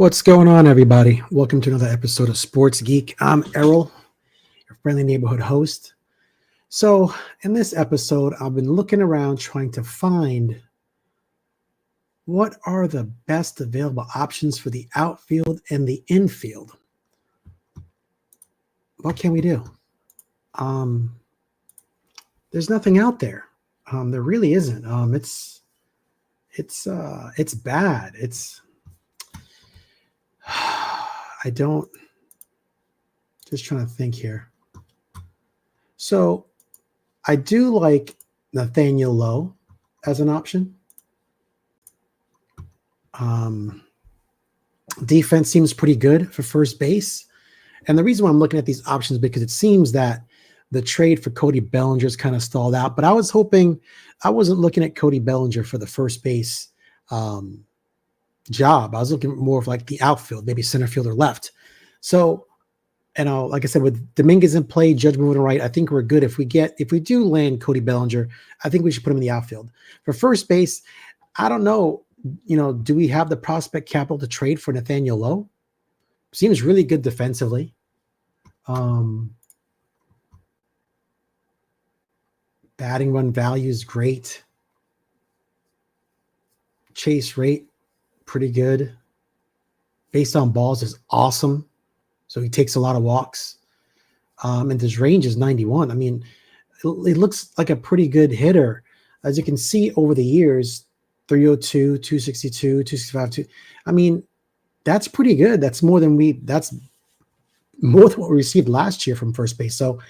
What's going on, everybody? Welcome to another episode of Sports Geek. I'm Errol, your friendly neighborhood host. So, in this episode, I've been looking around trying to find what are the best available options for the outfield and the infield. What can we do? There's nothing out there. There really isn't. It's bad. I don't, just trying to think here. So I do like Nathaniel Lowe as an option. Defense seems pretty good for first base. And the reason why I'm looking at these options because it seems that the trade for Cody Bellinger is kind of stalled out. But I was hoping, I wasn't looking at Cody Bellinger for the first base job. I was looking more of like the outfield, maybe center field or left. So, like I said, with Dominguez in play, Judge moving right, I think we're good. If we do land Cody Bellinger, I think we should put him in the outfield. For first base, I don't know. Do we have the prospect capital to trade for Nathaniel Lowe? Seems really good defensively. Batting run value is great. Chase rate, pretty good. Based on balls is awesome. So he takes a lot of walks. And his range is 91. I mean, it looks like a pretty good hitter. As you can see over the years, 302, 262, 265. I mean, that's pretty good. That's more than what we received last year from first base. So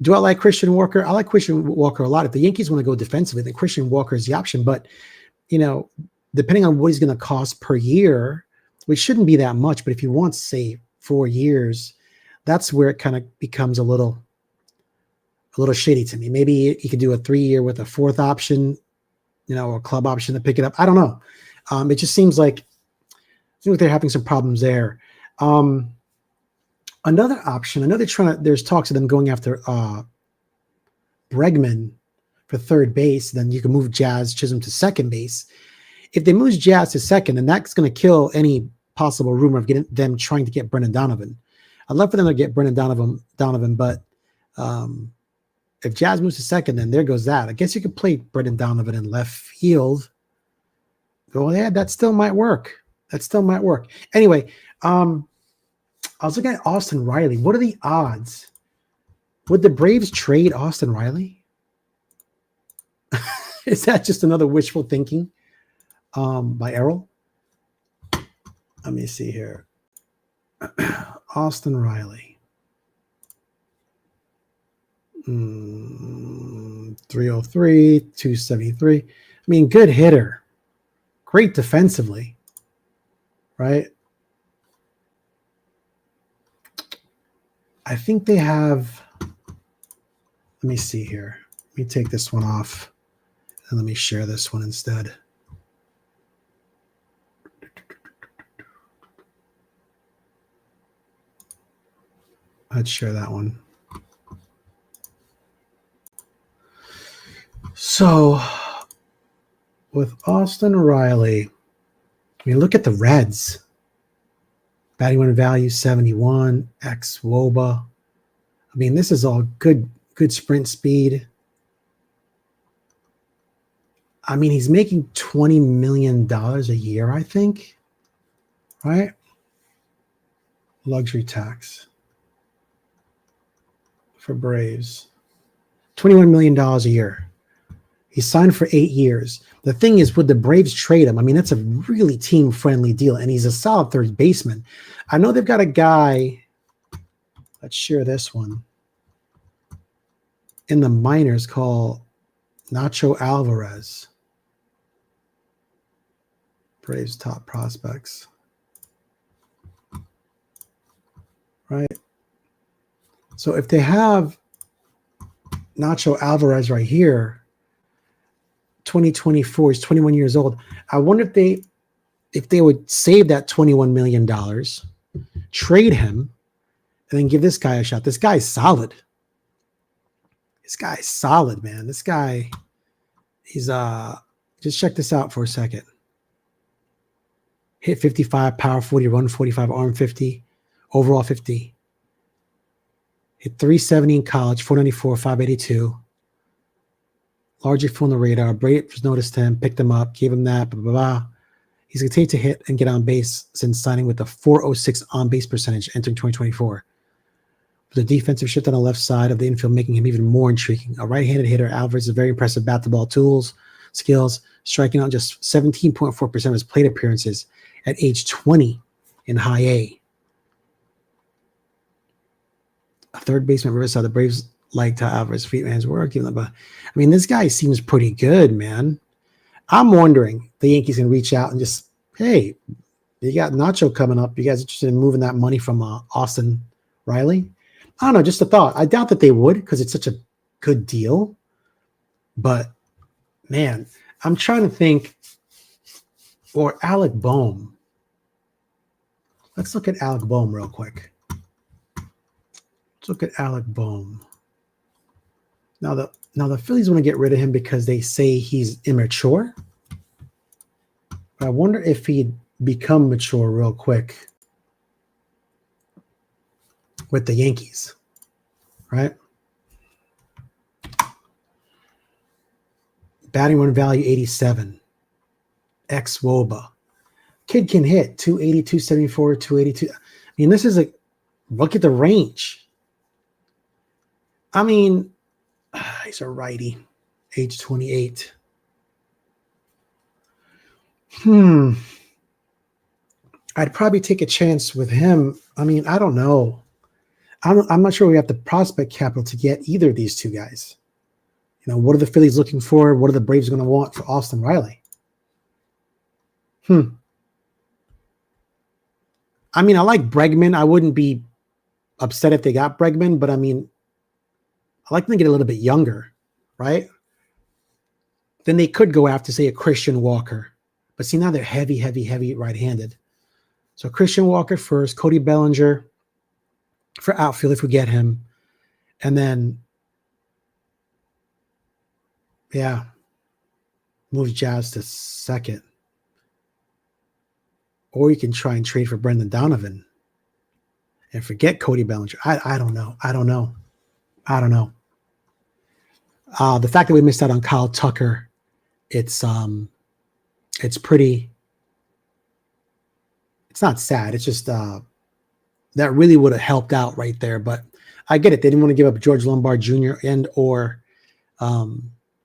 do I like Christian Walker? I like Christian Walker a lot. If the Yankees want to go defensively, then Christian Walker is the option. But, depending on what he's going to cost per year, which shouldn't be that much, but if he wants, say, 4 years, that's where it kind of becomes a little shady to me. Maybe he could do a 3-year with a fourth option, or a club option to pick it up. I don't know. It just seems like they're having some problems there. Another option, I know there's talks of them going after Bregman for third base. Then you can move Jazz Chisholm to second base. If they move Jazz to second, then that's going to kill any possible rumor of getting them trying to get Brendan Donovan. I'd love for them to get Brendan Donovan, but if Jazz moves to second, then there goes that. I guess you could play Brendan Donovan in left field. Well, yeah, that still might work. Anyway, I was looking at Austin Riley. What are the odds? Would the Braves trade Austin Riley? Is that just another wishful thinking by Errol? Let me see here. Austin Riley. 303, 273. I mean, good hitter. Great defensively. Right? I think they have, let me see here. Let me take this one off and let me share this one instead. Let's share that one. So with Austin Riley, I mean, look at the Reds. Batting win value 71, X WOBA. I mean, this is all good sprint speed. I mean, he's making $20 million a year, I think. Right? Luxury tax for Braves. $21 million a year. He signed for 8 years. The thing is, would the Braves trade him? I mean, that's a really team-friendly deal, and he's a solid third baseman. I know they've got a guy, let's share this one, in the minors called Nacho Alvarez. Braves top prospects. Right? So if they have Nacho Alvarez right here, 2024, he's 21 years old. I wonder if they would save that $21 million, trade him, and then give this guy a shot. This guy's solid. Man. This guy, he's just check this out for a second. Hit 55, power 40, run 45, arm 50, overall 50. Hit 370 in college, 494, 582. Largely flew on the radar. Braves noticed him, picked him up, gave him that, blah, blah, blah. He's continued to hit and get on base since signing with a 406 on-base percentage entering 2024. The defensive shift on the left side of the infield making him even more intriguing. A right-handed hitter, Alvarez has very impressive bat-to-ball tools, skills, striking out just 17.4% of his plate appearances at age 20 in high A. A third baseman, Riverside, the Braves liked how Alvarez feet man's work. This guy seems pretty good, man. I'm wondering the Yankees can reach out and just, hey, you got Nacho coming up. You guys interested in moving that money from Austin Riley? I don't know, just a thought. I doubt that they would because it's such a good deal. But, man, I'm trying to think. Or Alec Boehm. Let's look at Alec Boehm real quick. Let's look at Alec Boehm. Now the Phillies want to get rid of him because they say he's immature. But I wonder if he'd become mature real quick with the Yankees, right? Batting run value 87. Ex-Woba. Kid can hit 280, 274, 282. This is look at the range. He's a righty, age 28. I'd probably take a chance with him. I don't know. I'm not sure we have the prospect capital to get either of these two guys. What are the Phillies looking for? What are the Braves going to want for Austin Riley? I like Bregman. I wouldn't be upset if they got Bregman, but I like them to get a little bit younger, right? Then they could go after, say, a Christian Walker. But see, now they're heavy right-handed. So Christian Walker first, Cody Bellinger for outfield if we get him. And then, move Jazz to second. Or you can try and trade for Brendan Donovan and forget Cody Bellinger. I don't know. The fact that we missed out on Kyle Tucker, it's not sad. It's just that really would have helped out right there. But I get it. They didn't want to give up George Lombard Jr. and or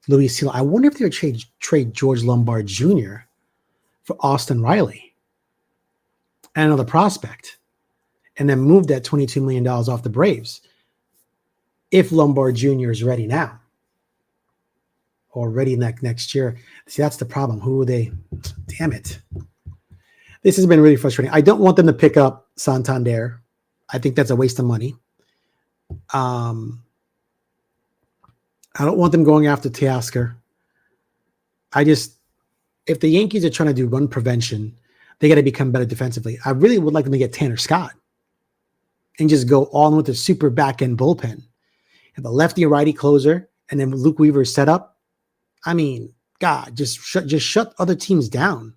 Luis Seal. I wonder if they would trade George Lombard Jr. for Austin Riley and another prospect, and then move that $22 million off the Braves if Lombard Jr. is ready now or ready next year. See, that's the problem. Who are they? Damn it. This has been really frustrating. I don't want them to pick up Santander. I think that's a waste of money. I don't want them going after Teoscar. If the Yankees are trying to do run prevention, they got to become better defensively. I really would like them to get Tanner Scott and just go all in with a super back-end bullpen. Have a lefty and righty closer, and then Luke Weaver set up. God, just shut other teams down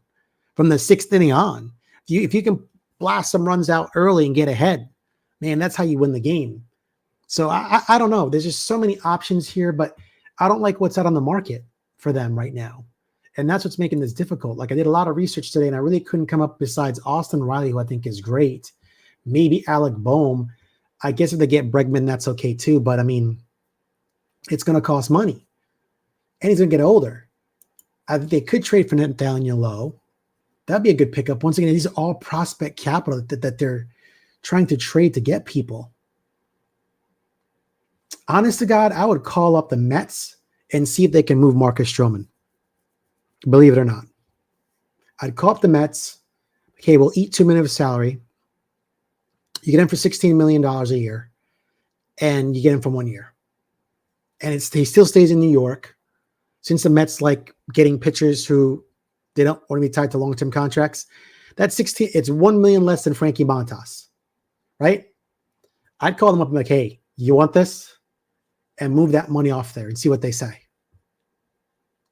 from the sixth inning on. If you can blast some runs out early and get ahead, man, that's how you win the game. So I don't know. There's just so many options here, but I don't like what's out on the market for them right now. And that's what's making this difficult. Like, I did a lot of research today, and I really couldn't come up besides Austin Riley, who I think is great. Maybe Alec Boehm. I guess if they get Bregman, that's okay too. But, it's going to cost money. And he's going to get older. I think they could trade for Nathaniel Lowe. That'd be a good pickup. Once again, these are all prospect capital that they're trying to trade to get people. Honest to God, I would call up the Mets and see if they can move Marcus Stroman. Believe it or not. I'd call up the Mets. Okay, we'll eat $2 million of salary. You get him for $16 million a year, and you get him for 1 year. And he still stays in New York. Since the Mets like getting pitchers who they don't want to be tied to long-term contracts, that's 16. It's $1 million less than Frankie Montas, right? I'd call them up and be like, hey, you want this? And move that money off there and see what they say.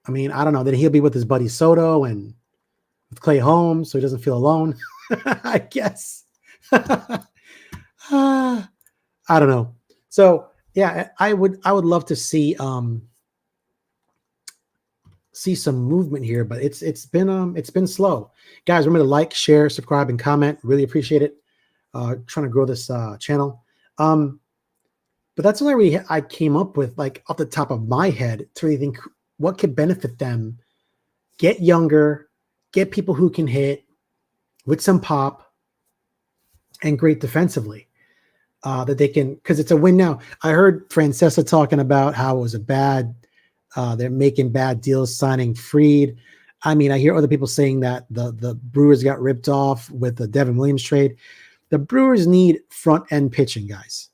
I don't know. Then he'll be with his buddy Soto and with Clay home, so he doesn't feel alone. I guess. I don't know. So yeah, I would love to see some movement here, but it's been slow. Guys, remember to like, share, subscribe, and comment. Really appreciate it. Trying to grow this channel. But that's the only way I came up with, like, off the top of my head, to really think what could benefit them. Get younger, get people who can hit with some pop, and great defensively. That they can, because it's a win now. I heard Francesa talking about how it was a bad, they're making bad deals signing Fried. I mean, I hear other people saying that the Brewers got ripped off with the Devin Williams trade. The Brewers need front-end pitching, guys.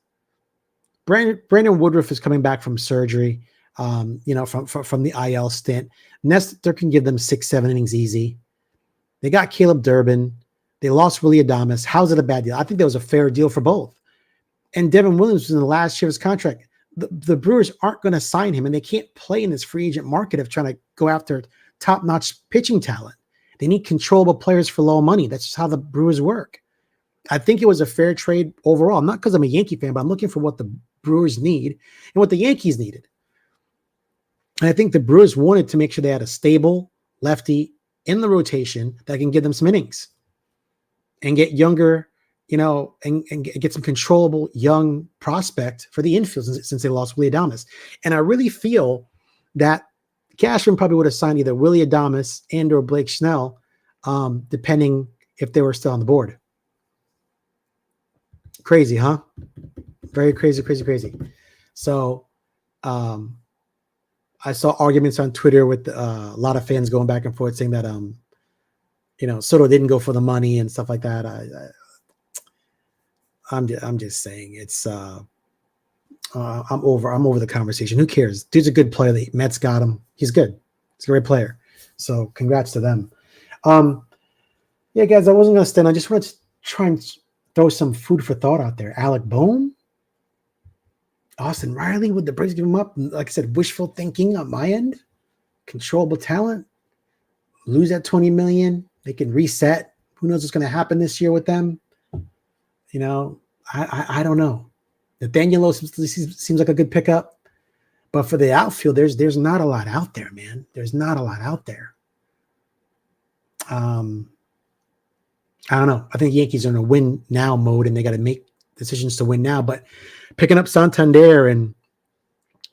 Brandon Woodruff is coming back from surgery, from the IL stint. Nestor can give them 6-7 innings easy. They got Caleb Durbin. They lost Willie Adames. How's it a bad deal? I think that was a fair deal for both. And Devin Williams was in the last year of his contract. The Brewers aren't going to sign him, and they can't play in this free agent market of trying to go after top-notch pitching talent. They need controllable players for low money. That's just how the Brewers work. I think it was a fair trade overall, not because I'm a Yankee fan, but I'm looking for what the Brewers need and what the Yankees needed. And I think the Brewers wanted to make sure they had a stable lefty in the rotation that can give them some innings and get younger, and get some controllable young prospect for the infield since they lost Willie Adames. And I really feel that Cashman probably would have signed either Willie Adames and or Blake Snell, depending if they were still on the board. Crazy, huh? Very crazy. So I saw arguments on Twitter with a lot of fans going back and forth saying that, Soto didn't go for the money and stuff like that. I'm just saying it's I'm over the conversation. Who cares? Dude's a good player. The Mets got him. He's good. He's a great player. So congrats to them. Yeah, guys, I wasn't gonna stand. I just wanted to try and throw some food for thought out there. Alec Bohm, Austin Riley, would the Braves give him up? Like I said, wishful thinking on my end. Controllable talent. Lose that $20 million. They can reset. Who knows what's going to happen this year with them? I don't know. Nathaniel seems like a good pickup, but for the outfield, there's not a lot out there, man. There's not a lot out there. I don't know. I think Yankees are in a win now mode, and they got to make decisions to win now. But picking up Santander and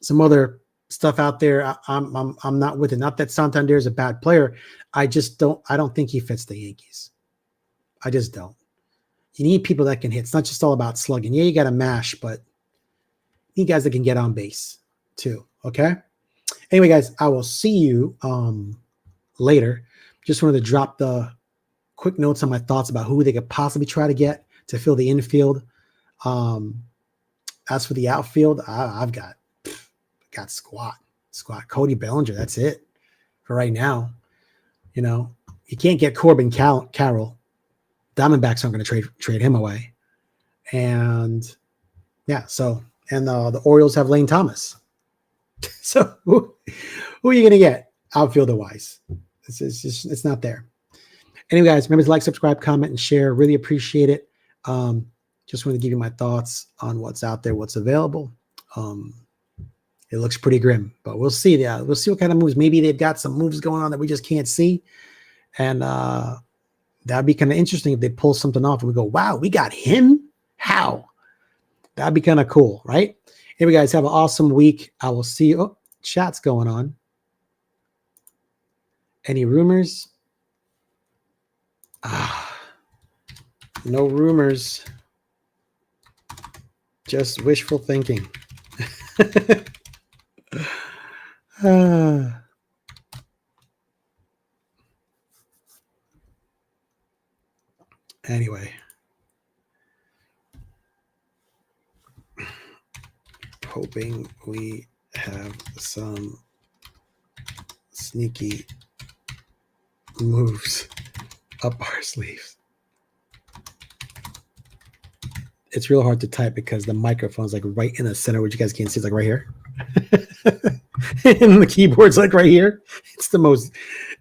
some other stuff out there, I'm not with it. Not that Santander is a bad player. I don't think he fits the Yankees. I just don't. You need people that can hit. It's not just all about slugging. Yeah, you got to mash, but you need guys that can get on base too. Okay. Anyway, guys, I will see you later. Just wanted to drop the quick notes on my thoughts about who they could possibly try to get to fill the infield. As for the outfield, I've got squat Cody Bellinger. That's it for right now. You can't get Corbin Carroll. Diamondbacks aren't going to trade him away. And yeah, and the Orioles have Lane Thomas. So who are you going to get outfielder wise? It's not there. Anyway, guys, remember to like, subscribe, comment, and share. Really appreciate it. Just wanted to give you my thoughts on what's out there, what's available. It looks pretty grim, but we'll see. Yeah, we'll see what kind of moves. Maybe they've got some moves going on that we just can't see. And that'd be kind of interesting if they pull something off and we go, wow, we got him? How? That'd be kind of cool, right? Anyway, guys, have an awesome week. I will see you. Oh, chat's going on. Any rumors? No rumors. Just wishful thinking. Anyway, hoping we have some sneaky moves up our sleeves. It's real hard to type because the microphone's like right in the center, which you guys can't see. It's like right here. And the keyboard's like right here. It's the most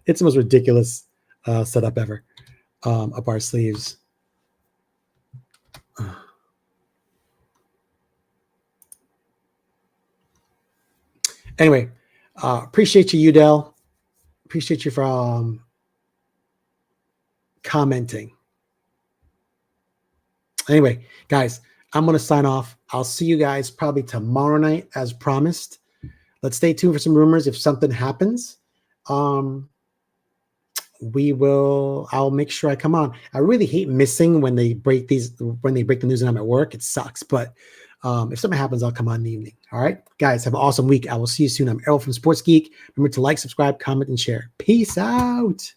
ridiculous setup ever up our sleeves. Anyway, appreciate you, Udell. Appreciate you for commenting. Anyway, guys, I'm going to sign off. I'll see you guys probably tomorrow night as promised. Let's stay tuned for some rumors. If something happens, I'll make sure I come on. I really hate missing when they break the news and I'm at work. It sucks. But if something happens, I'll come on in the evening. All right, guys, have an awesome week. I will see you soon. I'm Errol from Sports Geek. Remember to like, subscribe, comment, and share. Peace out.